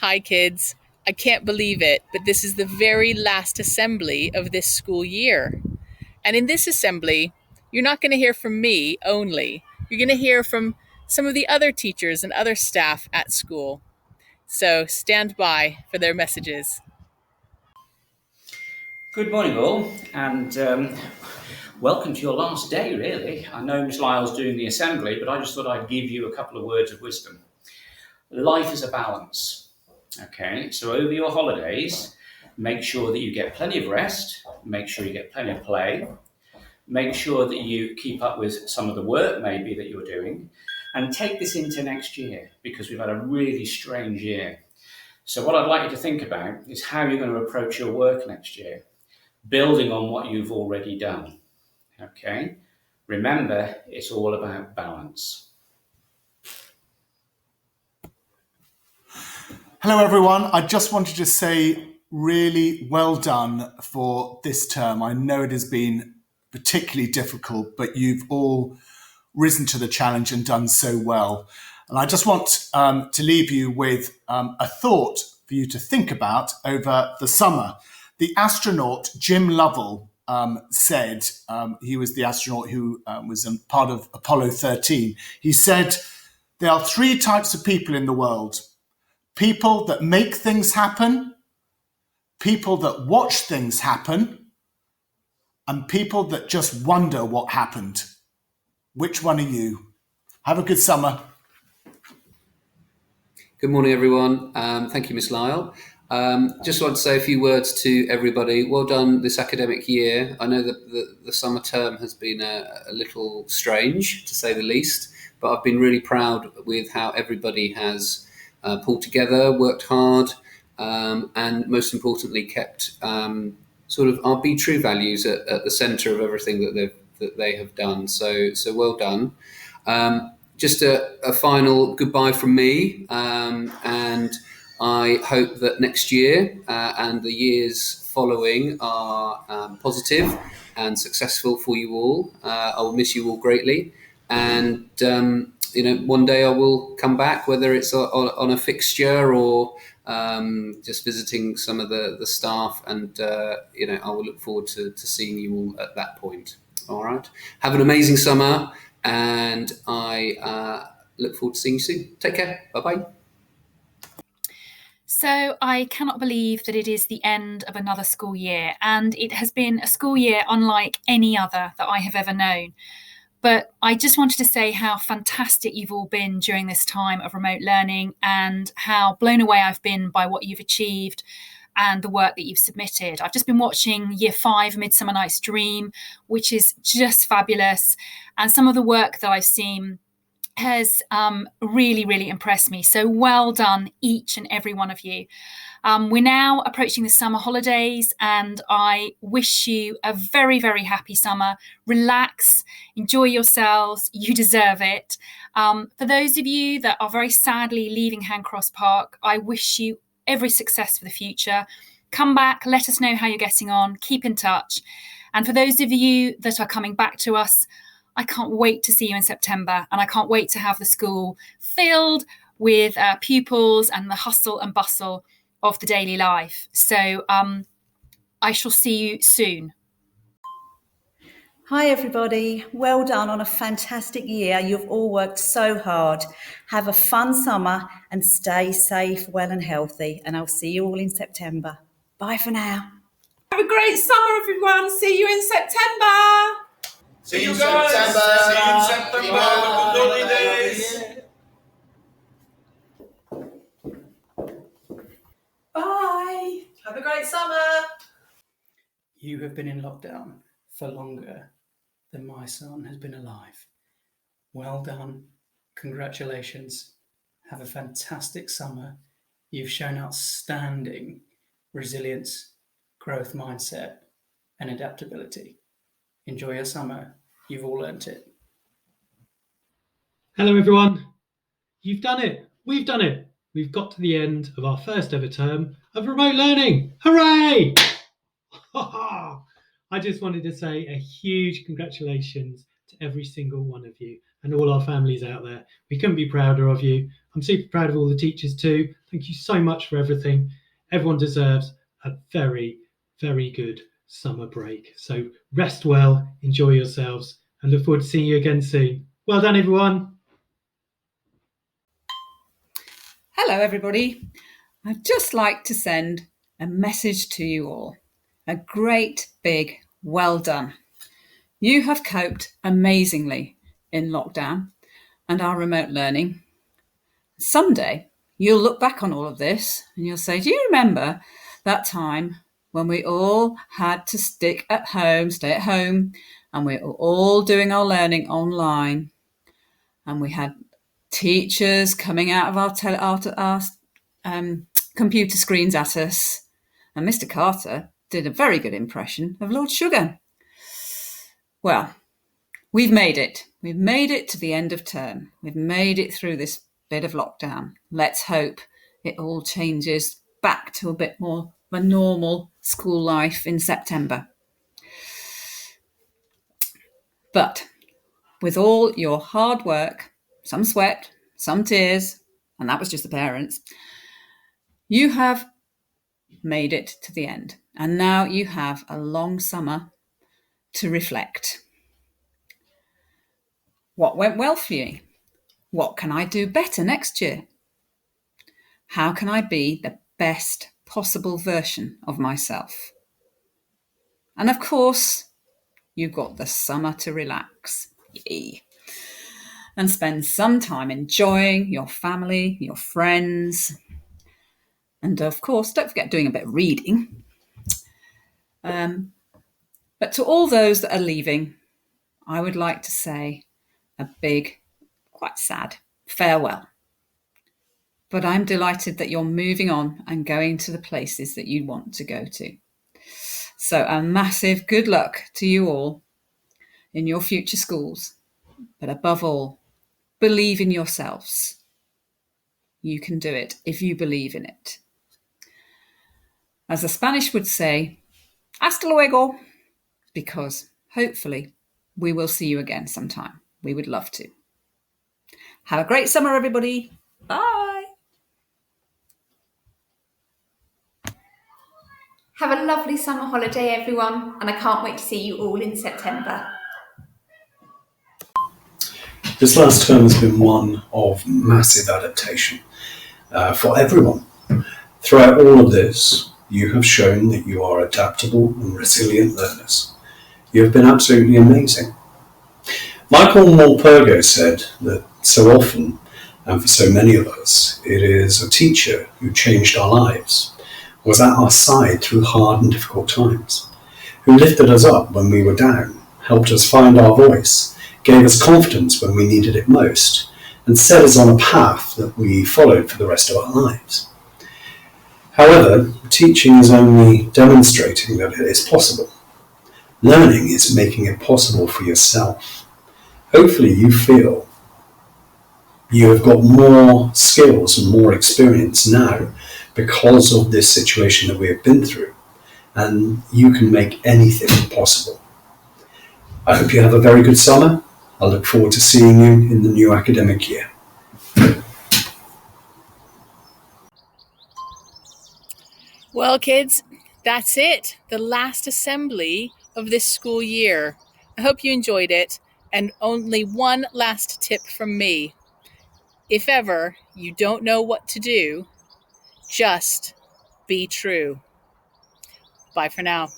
Hi, kids. I can't believe it, but this is the very last assembly of this school year. And in this assembly, you're not going to hear from me only. You're going to hear from some of the other teachers and other staff at school. So stand by for their messages. Good morning, all, and welcome to your last day, really. I know Miss Lyle's doing the assembly, but I just thought I'd give you a couple of words of wisdom. Life is a balance, okay? So over your holidays, make sure that you get plenty of rest, make sure you get plenty of play, make sure that you keep up with some of the work maybe that you're doing, and take this into next year, because we've had a really strange year. So what I'd like you to think about is how you're going to approach your work next year, building on what you've already done, okay? Remember, it's all about balance. Hello, everyone. I just wanted to say really well done for this term. I know it has been particularly difficult, but you've all risen to the challenge and done so well. And I just want to leave you with a thought for you to think about over the summer. The astronaut Jim Lovell said, he was the astronaut who was part of Apollo 13. He said, there are three types of people in the world: people that make things happen, people that watch things happen, and people that just wonder what happened. Which one are you? Have a good summer. Good morning, everyone. Thank you, Miss Lyle. Just want to say a few words to everybody. Well done this academic year. I know that the summer term has been a little strange, to say the least, but I've been really proud with how everybody has pulled together, worked hard, and most importantly, kept sort of our Be True values at the centre of everything that they have done. So well done. Just a final goodbye from me, and I hope that next year and the years following are positive and successful for you all. I will miss you all greatly, and one day I will come back, whether it's on a fixture or just visiting some of the staff, and I will look forward to seeing you all at that point. All right. Have an amazing summer, and I look forward to seeing you soon. Take care. Bye-bye. So I cannot believe that it is the end of another school year, and it has been a school year unlike any other that I have ever known. But I just wanted to say how fantastic you've all been during this time of remote learning, and how blown away I've been by what you've achieved and the work that you've submitted. I've just been watching Year 5 Midsummer Night's Dream, which is just fabulous. And some of the work that I've seen has really, really impressed me. So well done, each and every one of you. We're now approaching the summer holidays, and I wish you a very, very happy summer. Relax, enjoy yourselves, you deserve it. For those of you that are very sadly leaving Handcross Park, I wish you every success for the future. Come back, let us know how you're getting on, keep in touch. And for those of you that are coming back to us, I can't wait to see you in September, and I can't wait to have the school filled with pupils and the hustle and bustle of the daily life. So I shall see you soon. Hi everybody, well done on a fantastic year. You've all worked so hard. Have a fun summer and stay safe, well and healthy, and I'll see you all in September. Bye for now. Have a great summer, everyone. See you in September. See you guys. See you in September. Have a good holidays. Bye. Have a great summer. You have been in lockdown for longer than my son has been alive. Well done. Congratulations. Have a fantastic summer. You've shown outstanding resilience, growth mindset, and adaptability. Enjoy your summer. You've all earned it. Hello, everyone. You've done it. We've done it. We've got to the end of our first ever term of remote learning. Hooray! I just wanted to say a huge congratulations to every single one of you and all our families out there. We couldn't be prouder of you. I'm super proud of all the teachers too. Thank you so much for everything. Everyone deserves a very, very good summer break. So rest well, enjoy yourselves, and look forward to seeing you again soon. Well done, everyone. Hello, everybody. I'd just like to send a message to you all. A great big well done. You have coped amazingly in lockdown and our remote learning. Someday you'll look back on all of this and you'll say, do you remember that time when we all had to stay at home, and we were all doing our learning online, and we had teachers coming out of our computer screens at us, and Mr. Carter did a very good impression of Lord Sugar. Well, we've made it. We've made it to the end of term. We've made it through this bit of lockdown. Let's hope it all changes back to a bit more of a normal school life in September. But with all your hard work, some sweat, some tears, and that was just the parents, you have made it to the end. And now you have a long summer to reflect. What went well for you? What can I do better next year? How can I be the best possible version of myself? And of course, you've got the summer to relax. Yay. And spend some time enjoying your family, your friends. And of course, don't forget doing a bit of reading. But to all those that are leaving, I would like to say a big, quite sad farewell. But I'm delighted that you're moving on and going to the places that you want to go to. So a massive good luck to you all in your future schools. But above all, believe in yourselves. You can do it if you believe in it. As the Spanish would say, hasta luego, because hopefully we will see you again sometime. We would love to. Have a great summer, everybody. Bye. Have a lovely summer holiday, everyone, and I can't wait to see you all in September. This last term has been one of massive adaptation for everyone. Throughout all of this, you have shown that you are adaptable and resilient learners. You have been absolutely amazing. Michael Morpurgo said that so often, and for so many of us, it is a teacher who changed our lives, was at our side through hard and difficult times, who lifted us up when we were down, helped us find our voice, gave us confidence when we needed it most, and set us on a path that we followed for the rest of our lives. However, teaching is only demonstrating that it is possible. Learning is making it possible for yourself. Hopefully you feel you have got more skills and more experience now because of this situation that we have been through, and you can make anything possible. I hope you have a very good summer. I look forward to seeing you in the new academic year. Well, kids, that's it. The last assembly of this school year. I hope you enjoyed it. And only one last tip from me. If ever you don't know what to do, just be true. Bye for now.